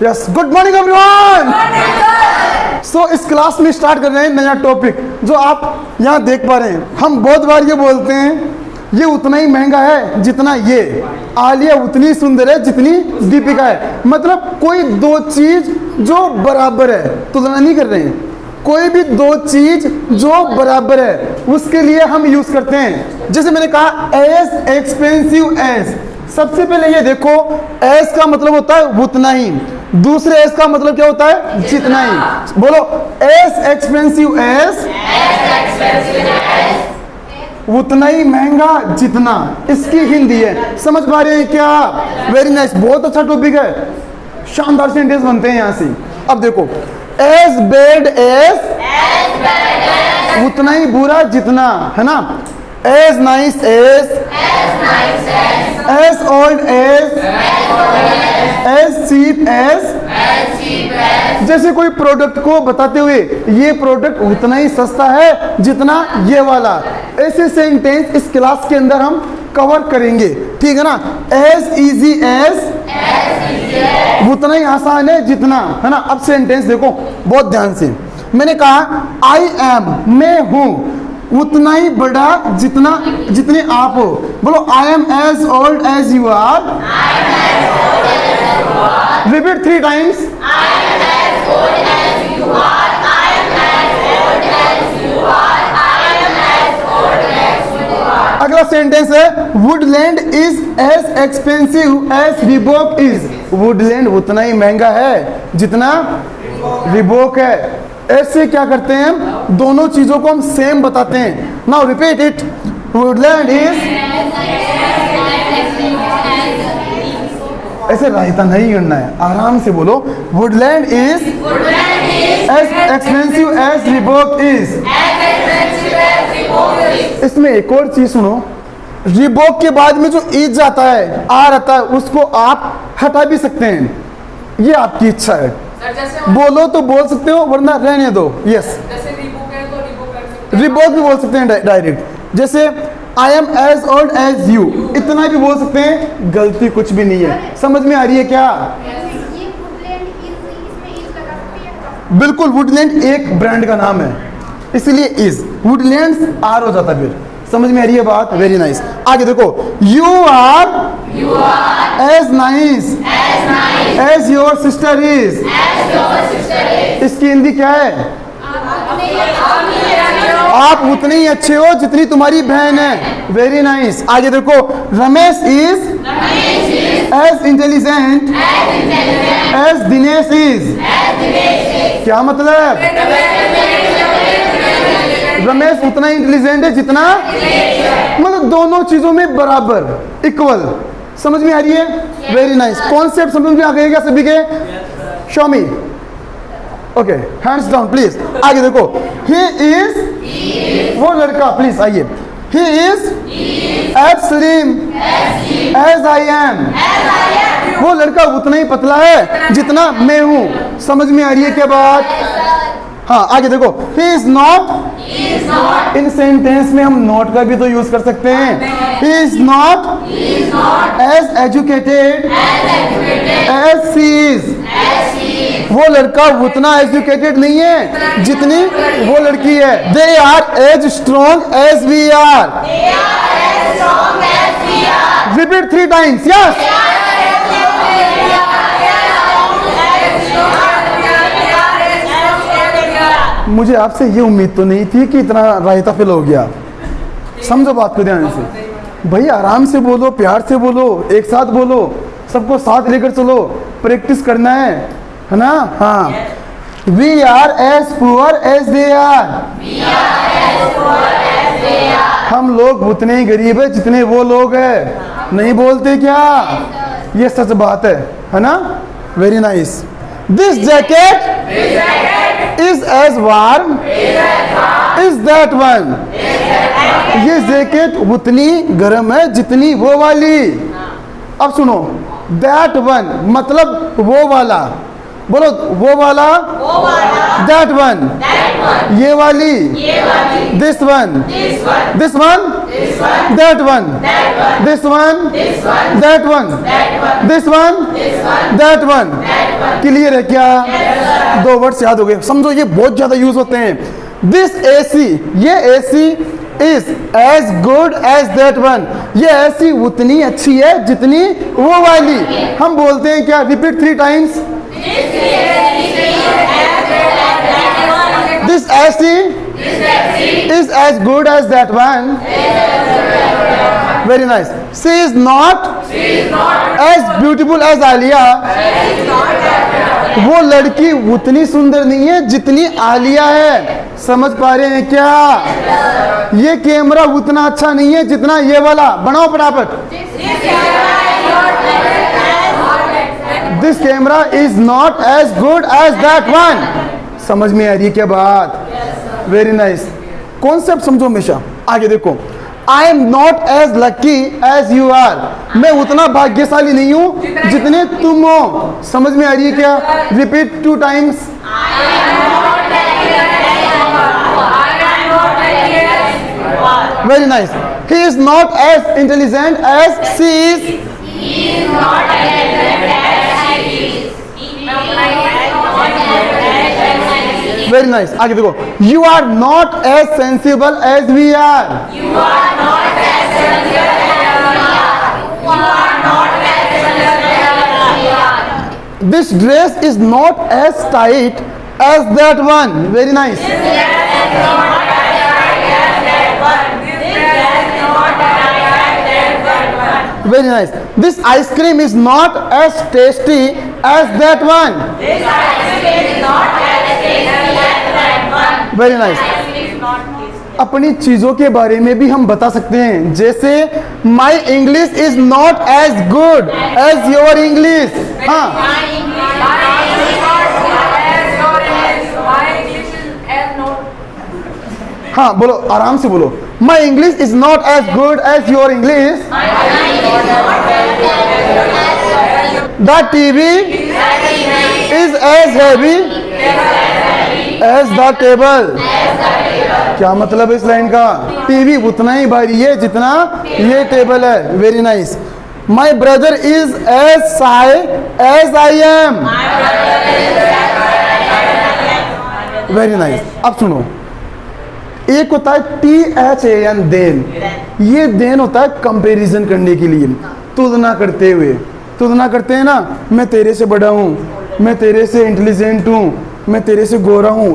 Yes, good morning everyone. So इस class में start कर रहे हैं नया टॉपिक जो आप यहाँ देख पा रहे हैं। हम बहुत बार ये बोलते हैं ये उतना ही महंगा है जितना ये, आलिया उतनी सुंदर है जितनी दीपिका है। मतलब कोई दो चीज जो बराबर है, तुलना नहीं कर रहे हैं, कोई भी दो चीज जो बराबर है उसके लिए हम यूज करते हैं। जैसे मैंने कहा एज एक्सपेंसिव एज, सबसे पहले ये देखो एज का मतलब होता है उतना ही, दूसरे एज का मतलब क्या होता है जितना ही। बोलो एज एक्सपेंसिव एज, उतना ही महंगा जितना, इसकी हिंदी है। समझ पा रहे हैं क्या? वेरी नाइस, बहुत अच्छा टॉपिक है, शानदार सेंटेंस बनते हैं यहां से। अब देखो एज बैड एज, उतना ही बुरा जितना, है ना। As nice as, as old as, as cheap as. जैसे कोई प्रोडक्ट को बताते हुए ये प्रोडक्ट उतना ही सस्ता है जितना ये वाला, ऐसे सेंटेंस इस क्लास के अंदर हम कवर करेंगे, ठीक है ना। एज इजी एज, उतना ही आसान है जितना, है ना। अब सेंटेंस देखो बहुत ध्यान से। मैंने कहा आई एम, मैं हूं, उतना ही बड़ा जितना जितने आप हो। बोलो I am as old as you are. Repeat 3 times. अगला सेंटेंस है Woodland is as expensive as Reebok is. Woodland उतना ही महंगा है जितना रिबॉक है। ऐसे क्या करते हैं हम, दोनों चीजों को हम सेम बताते हैं। Now repeat it, Woodland is, ऐसे रायता नहीं करना है, आराम से बोलो Woodland is as expensive as Reebok is. इसमें एक और चीज सुनो, रिबॉक के बाद में जो इज आता है, आर आता है, उसको आप हटा भी सकते हैं, ये आपकी इच्छा है। बोलो तो बोल सकते हो वरना रहने दो। यस, रिबॉक भी बोल सकते हैं डायरेक्ट। जैसे I am as old as you, इतना भी बोल सकते हैं, गलती कुछ भी नहीं है। समझ में आ रही है क्या? बिल्कुल, वुडलैंड एक ब्रांड का नाम है इसलिए इज, वुडलैंड्स आर हो जाता फिर। समझ में आ रही है बात? Very nice. आगे देखो you are as nice as your sister is. इसकी हिंदी क्या है? आप उतने ही अच्छे हो जितनी तुम्हारी बहन है। Very nice. आगे देखो Ramesh is as intelligent as Dinesh is. क्या मतलब? रमेश उतना ही इंटेलिजेंट है जितना, मतलब दोनों चीजों में बराबर, इक्वल। समझ में आ रही है? Very nice. कॉन्सेप्ट समझ में आ गया क्या सभी के? Show me. Okay, hands down please. आगे देखो ही इज, वो लड़का प्लीज आइए, he is as slim as I am. वो लड़का उतना ही पतला है जितना मैं हूं। समझ में आ रही है क्या बात? हाँ, आगे देखो he is not, in sentence में हम नॉट का भी तो यूज कर सकते हैं। he is not as educated as she is। वो लड़का उतना एजुकेटेड नहीं है जितनी वो लड़की है। they are as strong as we are। repeat 3 times। yes। मुझे आपसे ये उम्मीद तो नहीं थी कि इतना रायता फिल हो गया। समझो बात को ध्यान से भाई, आराम से बोलो, प्यार से बोलो, एक साथ बोलो, सबको साथ लेकर चलो, प्रैक्टिस करना है ना। हाँ, we are as poor as they are. हम लोग उतने ही गरीब है जितने वो लोग हैं। नहीं बोलते क्या? ये सच बात है ना। Very nice. This jacket is as warm is that one. ये जैकेट उतनी गर्म है जितनी वो वाली। अब सुनो, दैट वन मतलब वो वाला, बोलो वो वाला, दैट वन, ये वाली, this one, this one, that one, this one, that one, this one, that one. Clear है क्या? दो वर्ड्स याद हो गए। समझो ये बहुत ज्यादा यूज होते हैं। दिस एसी, ये AC is as good as that one, ये एसी उतनी अच्छी है जितनी वो वाली। हम बोलते हैं क्या? Repeat 3 times. This AC is as good as that one. Very nice. She is not as beautiful as Alia, वो लड़की उतनी सुंदर नहीं है जितनी आलिया है। समझ पा रहे हैं क्या? ये कैमरा उतना अच्छा नहीं है जितना ये वाला। बनाओ फटाफट। This camera is not as good as that one. समझ में आ रही है क्या बात? Very nice. कॉन्सेप्ट समझो हमेशा। आगे देखो, I am not as lucky as you are, मैं उतना भाग्यशाली नहीं हूं जितने तुम हो। समझ में आ रही है क्या? Repeat 2 times. Very nice. He is not as intelligent as she is. Very nice. आगे देखो, you are not as sensible as we are, this dress is not as tight as that one. Very nice. Very nice. This ice cream is not as tasty as that one. Very nice. अपनी चीजों के बारे में भी हम बता सकते हैं, जैसे my English is not as good as your English. हाँ, हाँ बोलो, आराम से बोलो। My English is not as good as your English. The TV is as heavy as the table. क्या मतलब है इस लाइन का? टीवी उतना ही भारी है जितना ये टेबल है। Very nice. My brother is as shy as I am. Very nice. अब सुनो, एक होता है THAN, देन। ये देन होता है कंपैरिजन करने के लिए, तुलना करते हुए। तुलना करते हैं ना, मैं तेरे से बड़ा हूँ, मैं तेरे से इंटेलिजेंट हूँ, मैं तेरे से गोरा हूँ।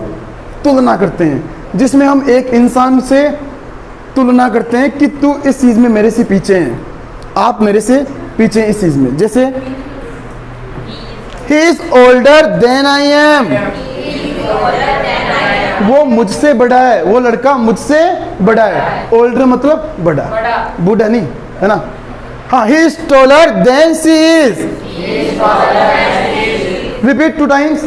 तुलना करते हैं, जिसमें हम एक इंसान से तुलना करते हैं कि तू इस चीज़ में मेरे से पीछे हैं, आप मेरे से पीछे हैं इस चीज़ में। जैसे he is older than I am, वो मुझसे बड़ा है, वो लड़का मुझसे बड़ा है। ओल्डर मतलब बड़ा, बूढ़ा नहीं, है ना? हाँ, he is taller than she is. Repeat 2 times.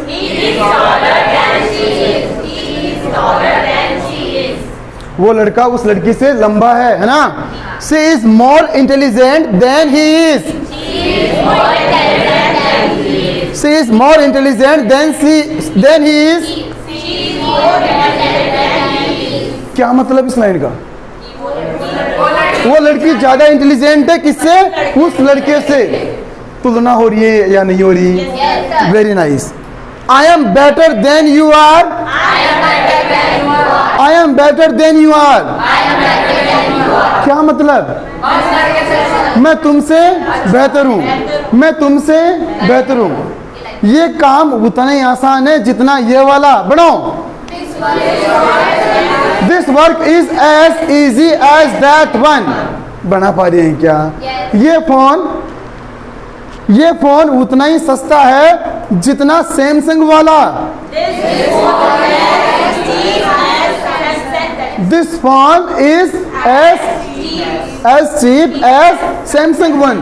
वो लड़का उस लड़की से लंबा है ना? She is more intelligent than he is. She is more intelligent than he is. क्या मतलब इस लाइन का? वो लड़की ज्यादा इंटेलिजेंट है किससे? उस लड़के से। तुलना हो रही है या नहीं हो रही? Very nice. I am better than you are. I am better than you are. क्या मतलब? मैं तुमसे बेहतर हूँ, मैं तुमसे बेहतर हूँ। ये काम उतना ही आसान है जितना ये वाला। बढ़ाओ। This work is as easy as that one. बना पा रहे हैं क्या? ये फोन उतना ही सस्ता है जितना सैमसंग वाला। This phone is as cheap as Samsung one.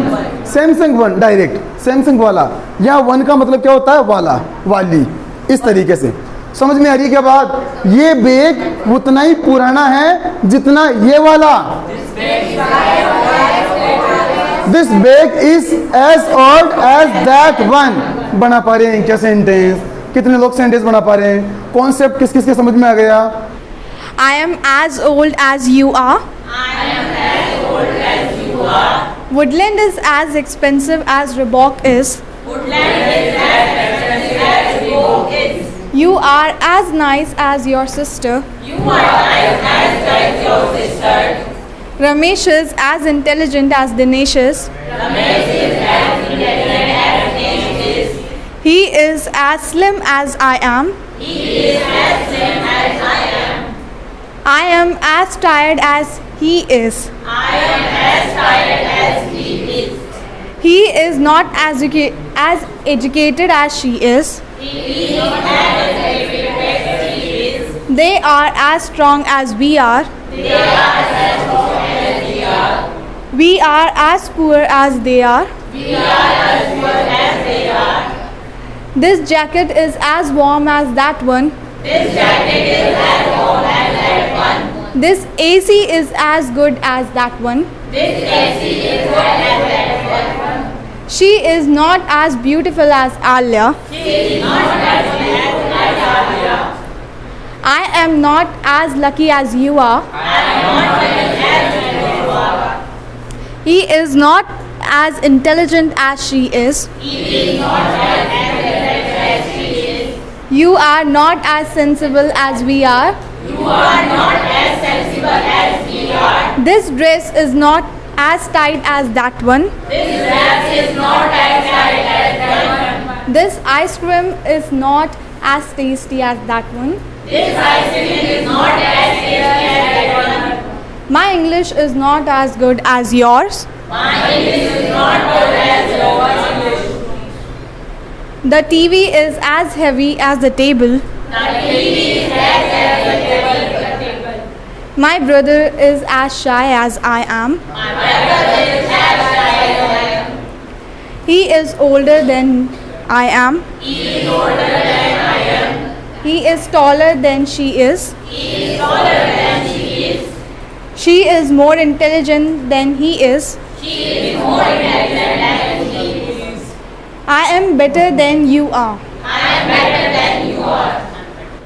Samsung one direct, Samsung वाला। यहाँ वन का मतलब क्या होता है? वाला, वाली। इस तरीके से समझ में आ रही है क्या बात? ये बैग उतना ही पुराना है जितना ये वाला। This bag is as old as that one. बना पा रहे हैं क्या सेंटेंस? कितने लोग सेंटेंस बना पा रहे हैं? कॉन्सेप्ट किस किस के समझ में आ गया? I am as old as you are. Woodland is as expensive as Reebok is. You are as nice as your sister. Ramesh is as intelligent as Dinesh is. He is as slim as I am. I am as tired as he is. He is not as educated as she is. They are as strong as we are. We are as poor as they are. This jacket is as warm as that one. This AC is as good as that one. She is not as beautiful as Alia. I am not as lucky as you are. He is not as intelligent as she is. You are not as sensible as we are. This dress is not as tight as that one. This ice cream is not as tasty as that one. My English is not as good as yours. The TV is as heavy as the table. My brother is as shy as I am. He is older than I am. He is taller than she is. She is more intelligent than he is. I am better than you are.